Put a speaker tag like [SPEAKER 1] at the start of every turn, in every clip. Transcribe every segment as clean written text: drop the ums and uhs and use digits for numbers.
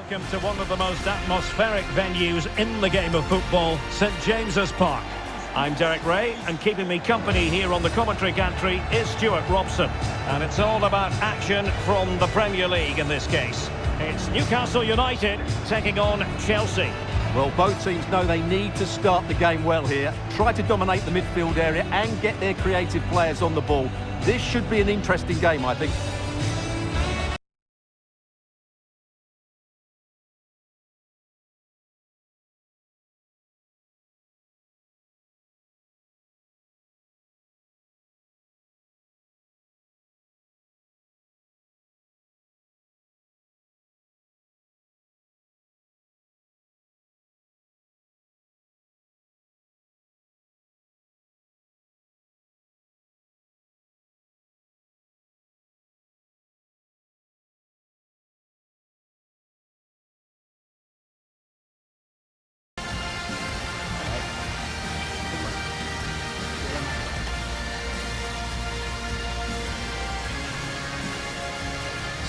[SPEAKER 1] welcome to one of the most atmospheric venues in the game of football, St James's Park. I'm Derek Ray, and keeping me company here on the commentary gantry is Stuart Robson. And it's all about action from the Premier League in this case. It's Newcastle United taking on Chelsea.
[SPEAKER 2] Well, both teams know they need to start the game well here. Try to dominate the midfield area and get their creative players on the ball. This should be an interesting game, I think.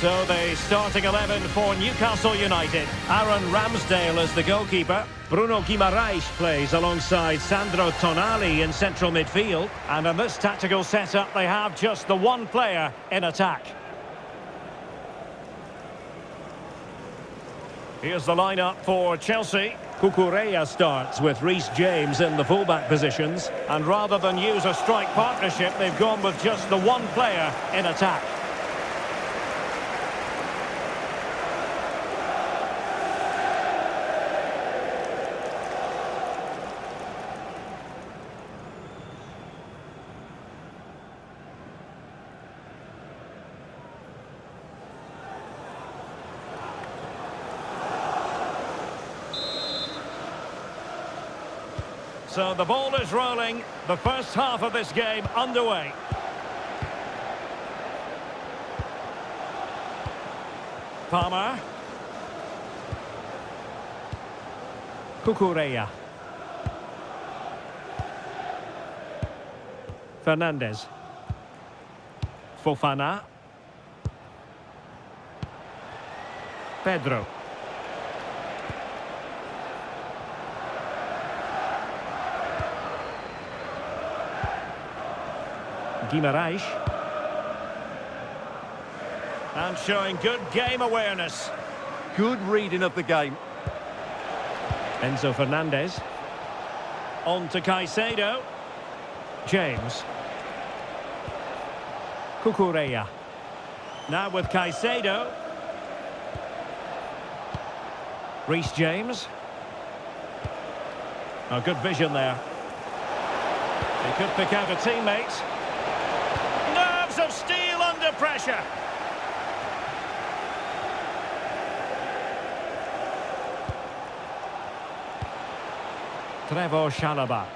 [SPEAKER 1] So the starting 11 for Newcastle United. Aaron Ramsdale is the goalkeeper. Bruno Guimaraes plays alongside Sandro Tonali in central midfield. And in this tactical setup, they have just the one player in attack. Here's the lineup for Chelsea. Cucurella starts with Reece James in the fullback positions. And rather than use a strike partnership, they've gone with just the one player in attack. So the ball is rolling, the first half of this game underway. Palmer. Cucurella. Fernandes. Fofana. Pedro. Guimaraes. And showing good game awareness.
[SPEAKER 2] Good reading of the game.
[SPEAKER 1] Enzo Fernandez. On to Caicedo. James. Cucurella. Now with Caicedo. Reece James. Oh, good vision there. He could pick out a teammate. Nerves of steel under pressure. Trevor Chalobah.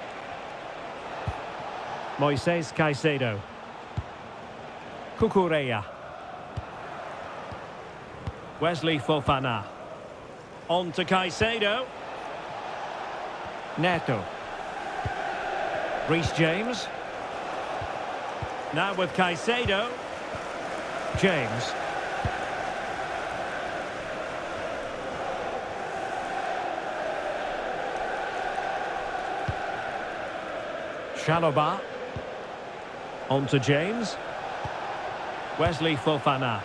[SPEAKER 1] Moises Caicedo. Cucurella. Wesley Fofana. On to Caicedo. Neto. Reece James. Now with Caicedo. James. Chalobah. On to James. Wesley Fofana.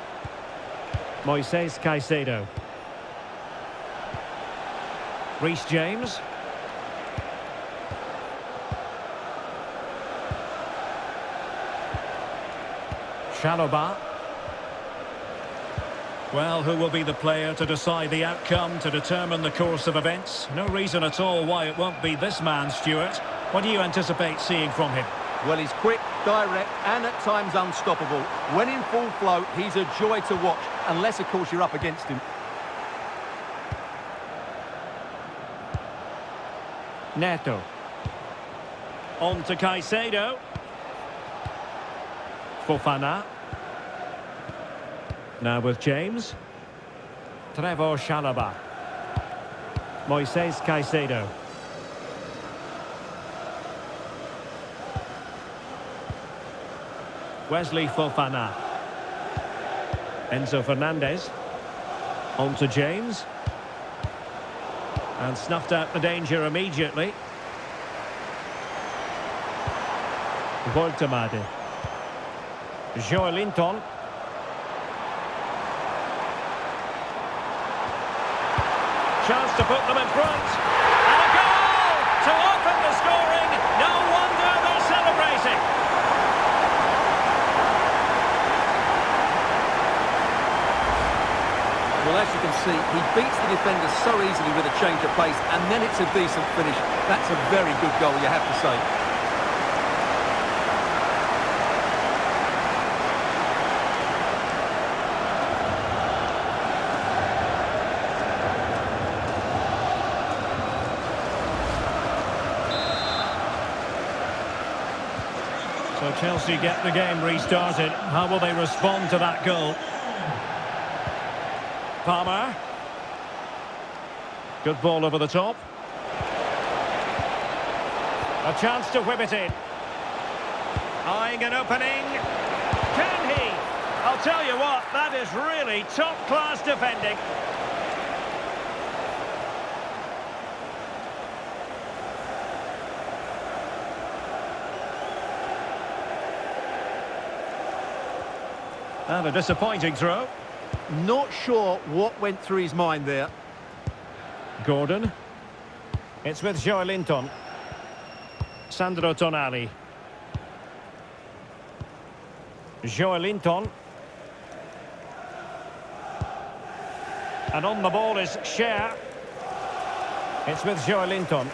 [SPEAKER 1] Moises Caicedo. Reece James. Chalobah. Well, who will be the player to decide the outcome, to determine the course of events? No reason at all why it won't be this man, Stuart. What do you anticipate seeing from him?
[SPEAKER 2] Well, he's quick, direct, and at times unstoppable. When in full flow, he's a joy to watch, unless, of course, you're up against him.
[SPEAKER 1] Neto. On to Caicedo. Fofana. Now with James. Trevor Chalobah. Moises Caicedo. Wesley Fofana. Enzo Fernandez. On to James. And snuffed out the danger immediately. Woltemade. Joelinton. Chance to put them in front. And a goal to open the scoring. No wonder they're celebrating.
[SPEAKER 2] Well, as you can see, he beats the defender so easily with a change of pace, and then it's a decent finish. That's a very good goal, you have to say.
[SPEAKER 1] So Chelsea get the game restarted. How will they respond to that goal? Palmer. Good ball over the top. A chance to whip it in. Eyeing an opening. Can he? I'll tell you what, that is really top-class defending. And a disappointing throw.
[SPEAKER 2] Not sure what went through his mind there.
[SPEAKER 1] Gordon. It's with Joelinton. Sandro Tonali. Joelinton. And on the ball is Cher. It's with Joelinton.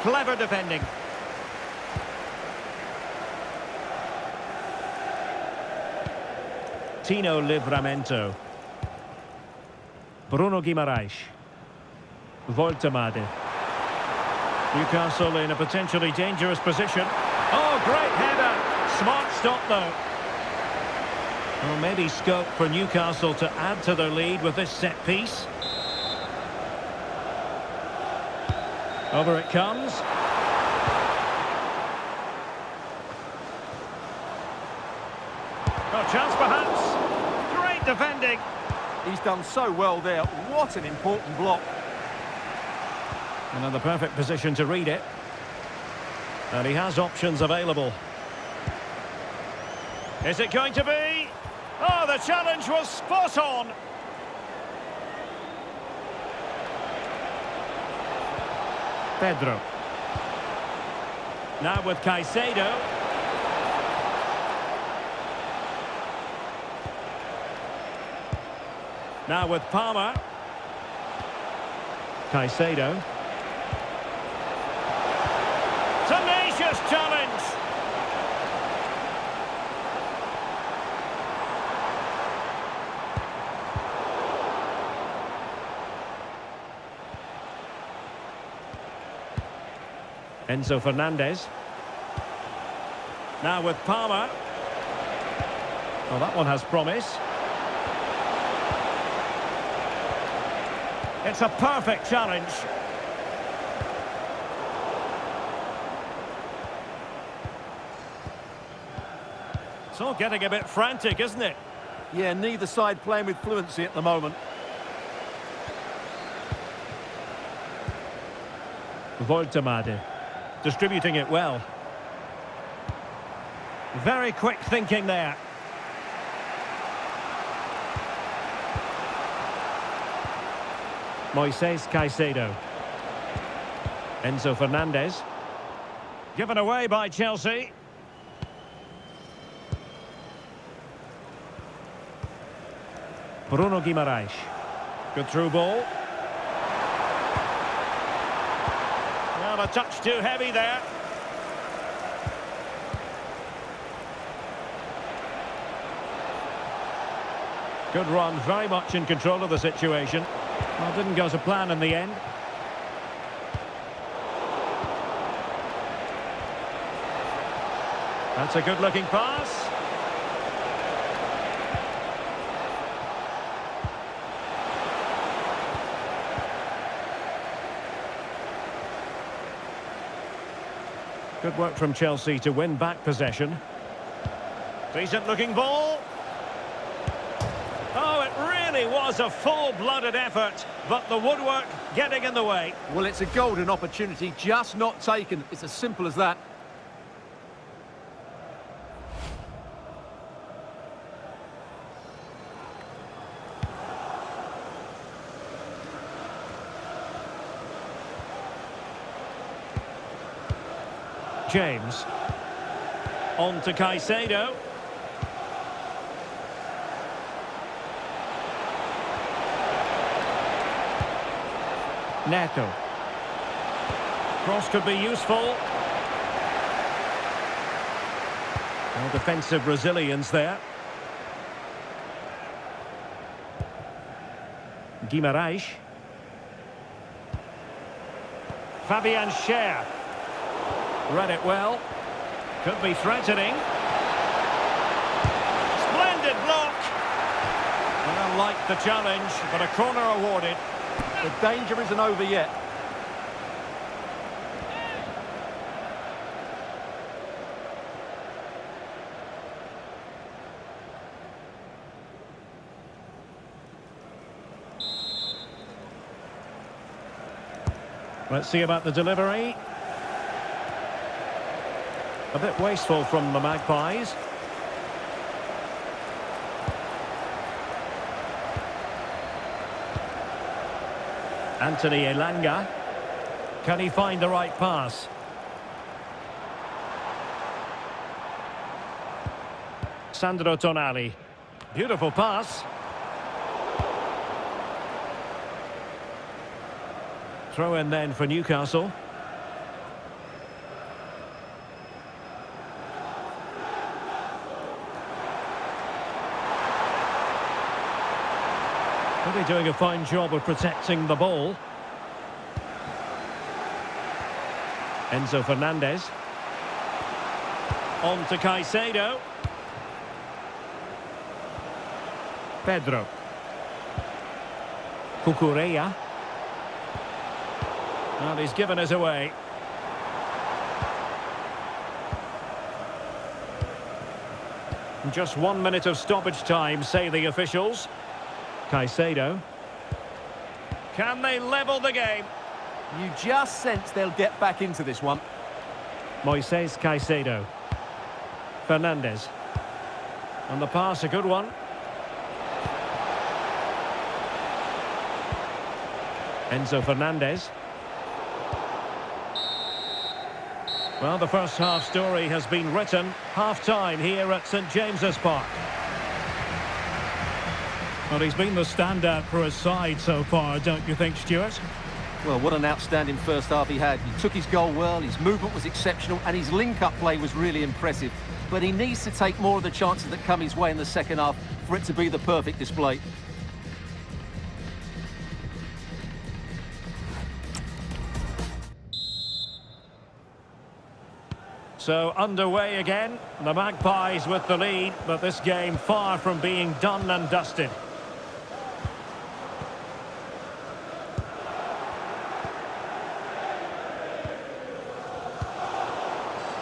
[SPEAKER 1] Clever defending. Tino Livramento. Bruno Guimaraes. Woltemade. Newcastle in a potentially dangerous position. Oh, great header. Smart stop, though. Well, maybe scope for Newcastle to add to their lead with this set piece. Over it comes. Oh, chance perhaps. Great defending.
[SPEAKER 2] He's done so well there. What an important block.
[SPEAKER 1] And in the perfect position to read it. And he has options available. Is it going to be? Oh, the challenge was spot on. Pedro. Now with Caicedo. Now with Palmer. Caicedo. Tenacious challenge. Enzo Fernandez. Now with Palmer. Well, that one has promise. It's a perfect challenge. It's all getting a bit frantic, isn't it?
[SPEAKER 2] Yeah, neither side playing with fluency at the moment.
[SPEAKER 1] Woltemade. Distributing it well. Very quick thinking there. Moises Caicedo. Enzo Fernandez. Given away by Chelsea. Bruno Guimaraes. Good through ball. Well, a touch too heavy there. Good run, very much in control of the situation. Well, didn't go to plan in the end. That's a good-looking pass. Good work from Chelsea to win back Decent-looking ball. Oh, it really really was a full-blooded effort, but the woodwork getting in the way.
[SPEAKER 2] Well, it's a golden opportunity, just not taken. It's as simple as that.
[SPEAKER 1] James. On to Caicedo. Neto. Cross could be useful. Well, defensive resilience there. Guimarães. Fabian Schär. Read it well. Could be threatening. Splendid block. Well, liked the challenge, but a corner awarded.
[SPEAKER 2] The danger isn't over yet.
[SPEAKER 1] Let's see about the delivery. A bit wasteful from the Magpies. Anthony Elanga. Can he find the right pass? Sandro Tonali. Beautiful pass. Throw in then for Newcastle. Really doing a fine job of protecting the ball. Enzo Fernandez. On to Caicedo. Pedro. Cucurella. Well, he's given us away. Just 1 minute of stoppage time, say the officials. Caicedo. Can they level the game?
[SPEAKER 2] You just sense they'll get back into this one.
[SPEAKER 1] Moises Caicedo. Fernandez. And the pass, a good one. Enzo Fernandez. Well, the first half story has been written. Half-time here at St James's Park. Well, he's been the standout for his side so far, don't you think, Stuart?
[SPEAKER 2] Well, what an outstanding first half he had. He took his goal well, his movement was exceptional, and his link-up play was really impressive. But he needs to take more of the chances that come his way in the second half for it to be the perfect display.
[SPEAKER 1] So underway again, the Magpies with the lead, but this game far from being done and dusted.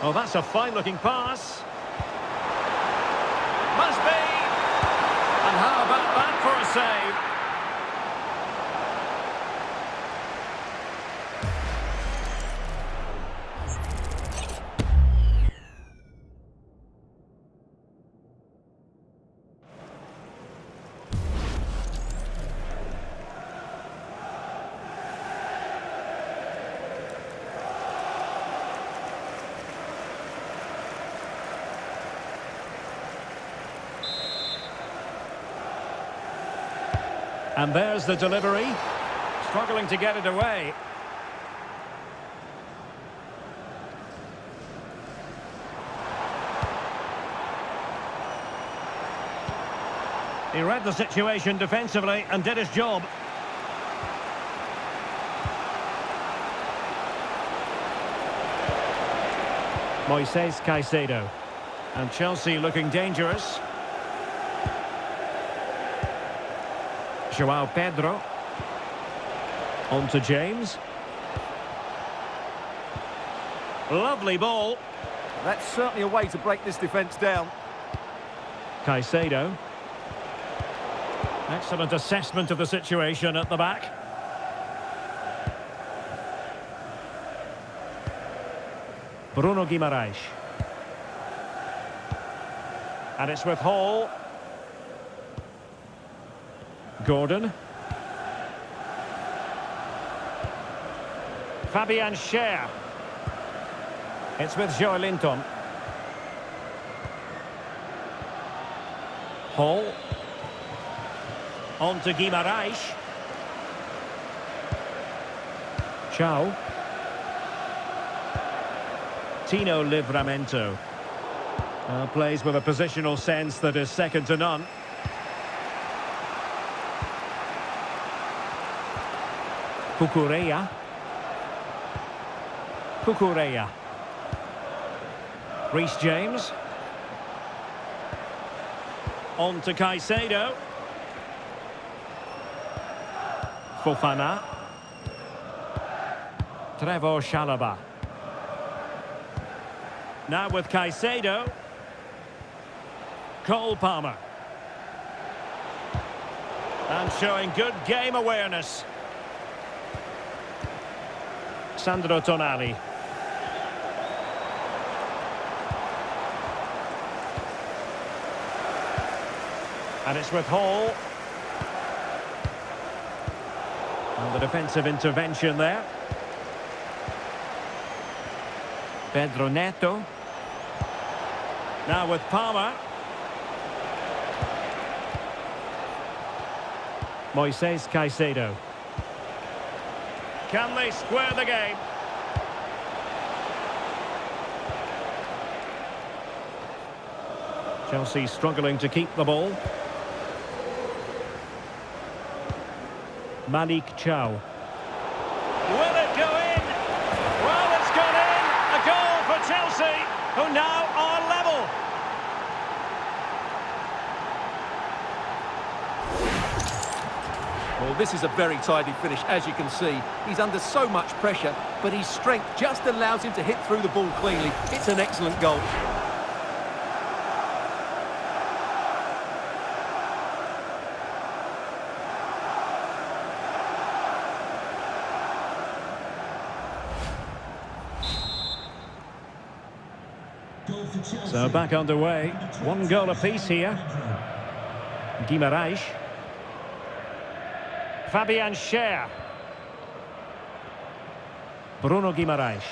[SPEAKER 1] Oh, that's a fine-looking pass. Must be! And how about that for a save? And there's the delivery. Struggling to get it away. He read the situation defensively and did his job. Moises Caicedo. And Chelsea looking dangerous. João Pedro. On to James. Lovely ball.
[SPEAKER 2] That's certainly a way to break this defence down.
[SPEAKER 1] Caicedo. Excellent assessment of the situation at the back. Bruno Guimaraes. And it's with Hall. Gordon. Fabian Schär. It's with Joelinton. Hall. On to Guimaraes. Chow. Tino Livramento. Plays with a positional sense that is second to none. Cucurella. Cucurella. Reece James. On to Caicedo. Fofana. Trevor Chalobah. Now with Caicedo. Cole Palmer. And showing good game awareness. Sandro Tonali. And it's with Hall. And the defensive intervention there. Pedro Neto. Now with Palmer. Moises Caicedo. Can they square the game? Chelsea struggling to keep the ball. Malik Chow.
[SPEAKER 3] Will it go in? Well, it's gone in. A goal for Chelsea, who now are level.
[SPEAKER 2] Well, this is a very tidy finish, as you can see. He's under so much pressure, but his strength just allows him to hit through the ball cleanly. It's an excellent goal.
[SPEAKER 1] So back underway. One goal apiece here. Guimaraes. Fabian Schär. Bruno Guimaraes.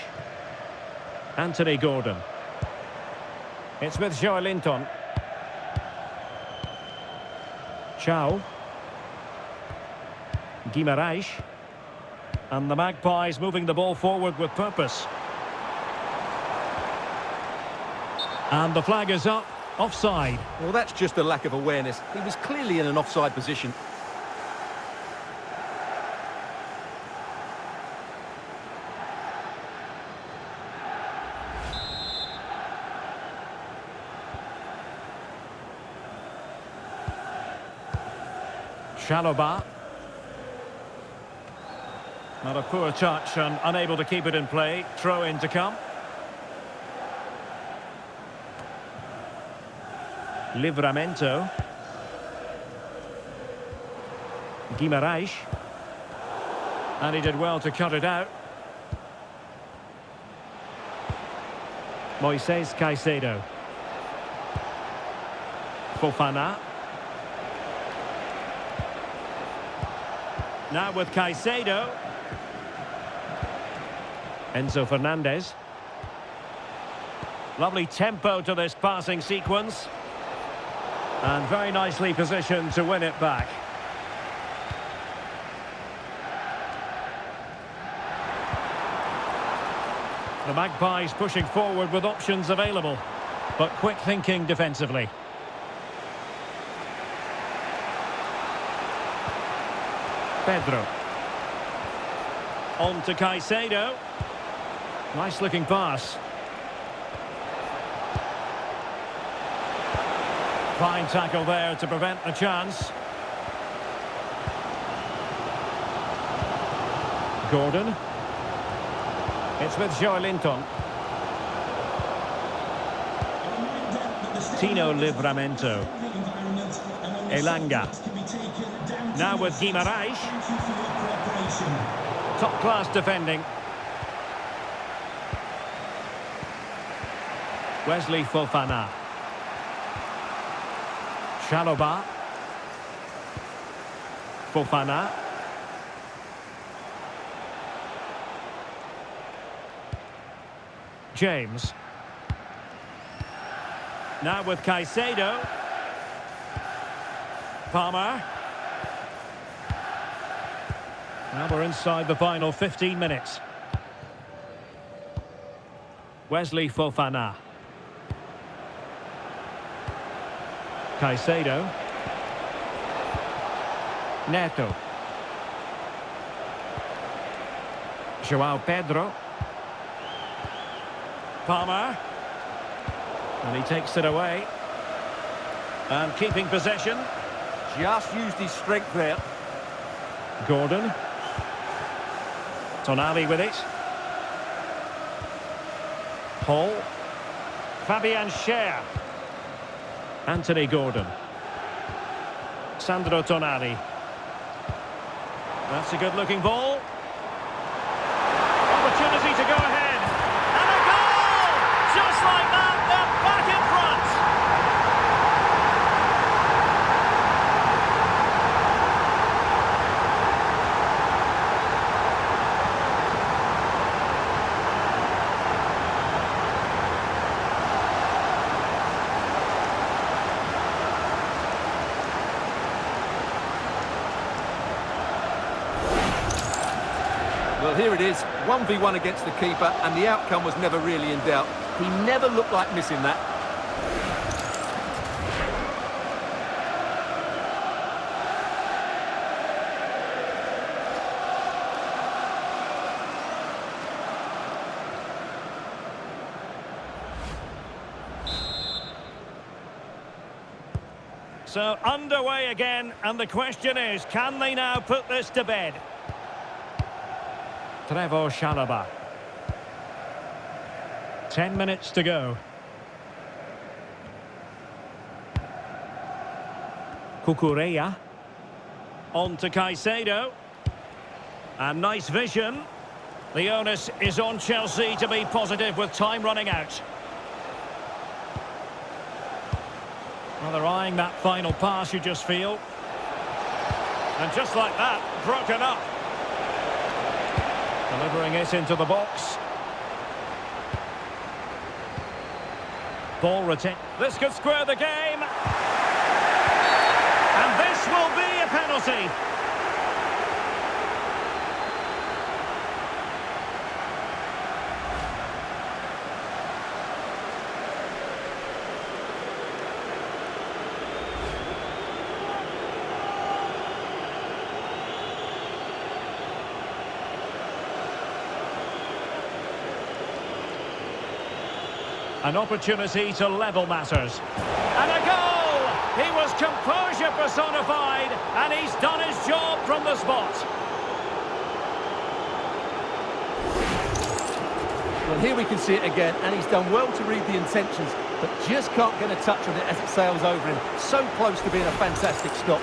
[SPEAKER 1] Anthony Gordon. It's with Joelinton. Chow. Guimaraes. And the Magpies moving the ball forward with purpose. And the flag is up. Offside.
[SPEAKER 2] Well, that's just a lack of awareness. He was clearly in an offside position.
[SPEAKER 1] Chalobah. Not a poor touch and unable to keep it in play. Throw in to come. Livramento. Guimaraes. And he did well to cut it out. Moises Caicedo. Fofana. Now with Caicedo. Enzo Fernandez. Lovely tempo to this passing sequence. And very nicely positioned to win it back. The Magpies pushing forward with options available, but quick thinking defensively. Pedro. On to Caicedo. Nice looking pass. Fine tackle there to prevent the chance. Gordon. It's with Joelinton. Tino Livramento. Elanga. Now with Guimaraes. Top-class defending. Wesley Fofana. Chalobah. Fofana. James. Now with Caicedo. Palmer. Now we're inside the final 15 minutes. Wesley Fofana. Caicedo. Neto. João Pedro. Palmer. And he takes it away. And keeping possession.
[SPEAKER 2] Just used his strength there.
[SPEAKER 1] Gordon. Tonali with it. Paul. Fabian Schär. Anthony Gordon. Sandro Tonali. That's a good-looking ball. Opportunity to go ahead. And a goal! Just like that, they're back in front.
[SPEAKER 2] Well, here it is, 1v1 against the keeper, and the outcome was never really in doubt. He never looked like missing that.
[SPEAKER 1] So underway again, and the question is, can they now put this to bed? Trevoh Chalobah. 10 minutes to go. Cucurella. On to Caicedo. And nice vision. The onus is on Chelsea to be positive with time running out. Well, they're eyeing that final pass, you just feel. And just like that, broken up. Delivering it into the box. Ball retained. This could square the game. And this will be a penalty. An opportunity to level matters. And a goal! He was composure personified, and he's done his job from the spot.
[SPEAKER 2] Well, here we can see it again, and he's done well to read the intentions, but just can't get a touch on it as it sails over him. So close to being a fantastic stop.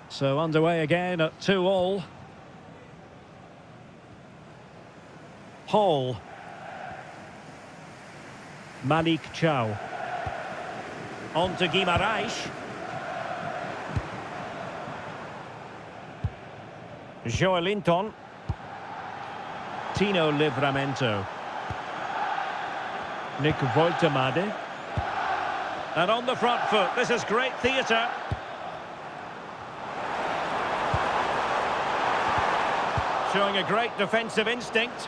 [SPEAKER 1] So underway again at 2-2. Hall. Malik Chow. On to Guimaraes. Joelinton. Tino Livramento. Nick Woltemade. And on the front foot, this is great theatre. Showing a great defensive instinct.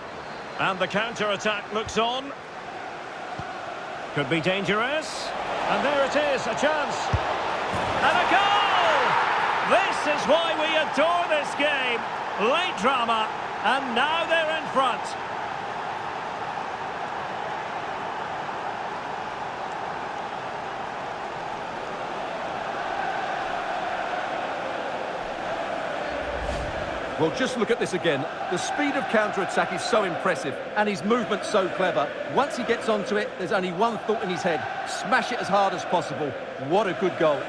[SPEAKER 1] And the counter-attack looks on. Could be dangerous. And there it is, a chance. And a goal! This is why we adore this game. Late drama, and now they're in front.
[SPEAKER 2] Well, just look at this again. The speed of counter-attack is so impressive, and his movement so clever. Once he gets onto it, there's only one thought in his head. Smash it as hard as possible. What a good goal.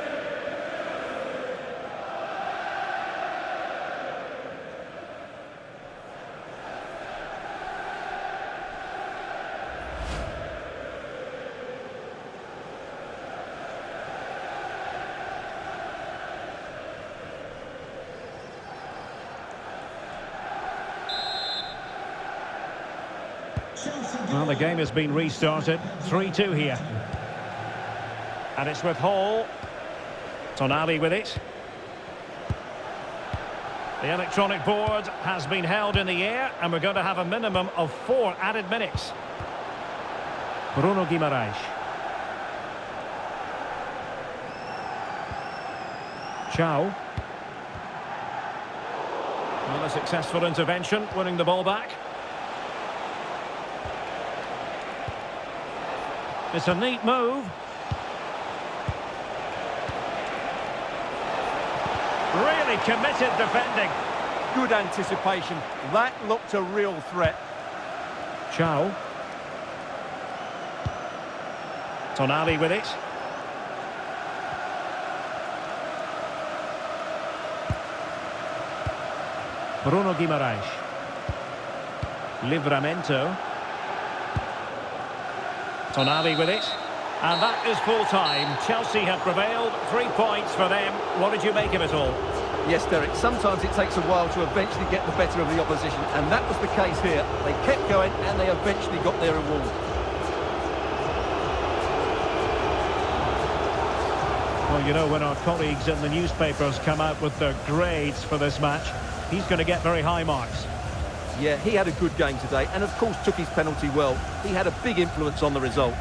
[SPEAKER 1] Well, the game has been restarted. 3-2 here. And it's with Hall. Tonali with it. The electronic board has been held in the air, and we're going to have a minimum of 4 added minutes. Bruno Guimaraes. Chow. Well, a successful intervention, winning the ball back. It's a neat move. Really committed defending.
[SPEAKER 2] Good anticipation. That looked a real threat.
[SPEAKER 1] Chow. Tonali with it. Bruno Guimaraes. Livramento. Tonali with it. And that is full-time. Chelsea have prevailed. 3 points for them. What did you make of it all?
[SPEAKER 2] Yes, Derek, sometimes it takes a while to eventually get the better of the opposition, and that was the case here. They kept going, and they eventually got their reward.
[SPEAKER 1] Well, you know, when our colleagues in the newspapers come out with their grades for this match, he's going to get very high marks.
[SPEAKER 2] Yeah, he had a good game today, and of course took his penalty well. He had a big influence on the result.